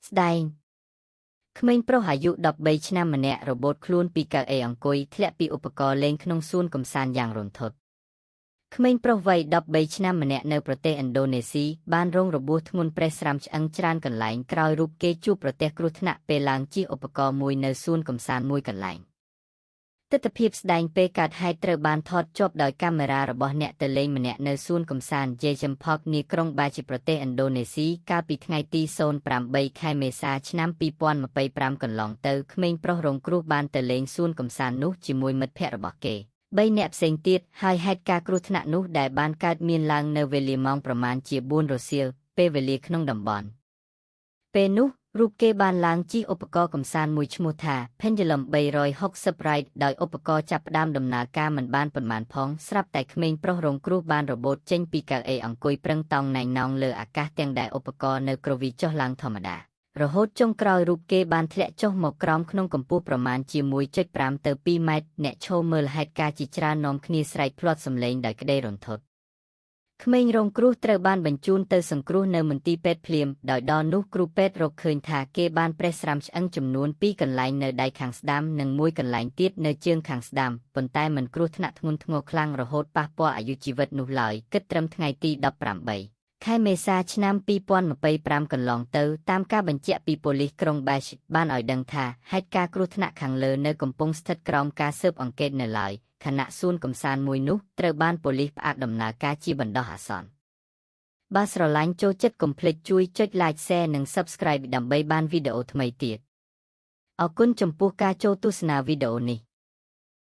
ស្ដែងក្មេងប្រុសអាយុ13ឆ្នាំម្នាក់របូតខ្លួនពីកៅអីអង្គុយធ្លាក់ពីឧបករណ៍លេងក្នុងសួនកម្សាន្តយ៉ាងរន្ធត់ក្មេងប្រុសវ័យ13ឆ្នាំម្នាក់នៅប្រទេសឥណ្ឌូនេស៊ីបានរងរបួសធ្ងន់ប្រេះស្រាំឆ្អឹងច្រើនកន្លែងក្រោយរូបគេជួបប្រទះគ្រោះថ្នាក់ពេលឡើងជិះឧបករណ៍មួយនៅសួនកម្សាន្តមួយកន្លែងទិដ្ឋភាពស្ដែងពេលកើតហេតុត្រូវបានថតជាប់ដោយកាមេរ៉ារបស់អ្នកទៅលេងម្នាក់នៅសួនកម្សាន្ត Jejempak នាក្រុងបាជាប្រទេសឥណ្ឌូនេស៊ីកាលពីថ្ងៃទី08 ខែមេសាឆ្នាំ2025កន្លងទៅក្មេងប្រុសរងគ្រោះបានទៅលេងសួនកម្សាន្តនោះជាមួយមិត្តភ័ក្តិរបស់គេ3នាក់ផ្សេងទៀតហើយហេតុការណ៍គ្រោះថ្នាក់នោះដែលបានកើតមានឡើងនៅវេលាម៉ោងប្រមាណជា4រសៀលពេលវេលាក្នុងតំបន់ពេលនោះរូបគេបានឡើងជិះឧបករណ៍កម្សាន្តមួយឈ្មោះថា Pendulum 360 Ride ដោយឧបករណ៍ចាប់ផ្ដើមដំណើរការមិនបានប៉ុន្មានផងស្រាប់តែក្មេងប្រុសរងគ្រោះបានរបូតចេញពីកៅអីអង្គុយប្រឹងតោងណែងណោងលើអាកាសទាំងដែលឧបករណ៍នៅគ្រវីចុះឡើងធម្មតារហូតចុងក្រោយរូបគេបានធ្លាក់ចុះមកក្រោមក្នុងកម្ពស់ប្រមាណជា 1.5 ទៅ 2 ម៉ែត្រអ្នកឈរមើលហេតុការណ៍ជាច្រើននាំគ្នាស្រែកភ្លាត់សម្លេងដោយក្តីរន្ធត់ក្មេងរងគ្រោះត្រូវបានបញ្ជូនទៅសង្គ្រោះនៅមន្ទីរពេទ្យភ្លាមដោយដល់នោះគ្រូពេទ្យរកឃើញថាគេបានប្រេះស្រាំឆ្អឹងចំនួន2កន្លែងនៅដៃខាងស្ដាំនិង1កន្លែងទៀតនៅជើងខាងស្ដាំប៉ុន្តែមិនគ្រោះថ្នាក់ធ្ងន់ធ្ងរខ្លាំងរហូតប៉ះពាល់អាយុជីវិតនោះឡើយគិតត្រឹមថ្ងៃទី18 ខែមេសាឆ្នាំ2025កន្លងទៅតាមការបញ្ជាក់ពីប៉ូលីសក្រុងបាសបានឲ្យដឹងថាហេតុការណ៍គ្រោះថ្នាក់ខាងលើនៅកំពុងស្ថិតក្រោមការស៊ើបអង្កេតនៅឡើយខណៈសួនកម្សាន្តមួយនោះត្រូវបានប៉ូលីសផ្អាកដំណើរការជាបណ្ដោះអាសន្នបើស្រឡាញ់ចូលចិត្តកុំភ្លេចជួយចុច Like Share និង Subscribe ដើម្បីបានវីដេអូថ្មីទៀតអរគុណចំពោះការចូលទស្សនាវីដេអូនេះ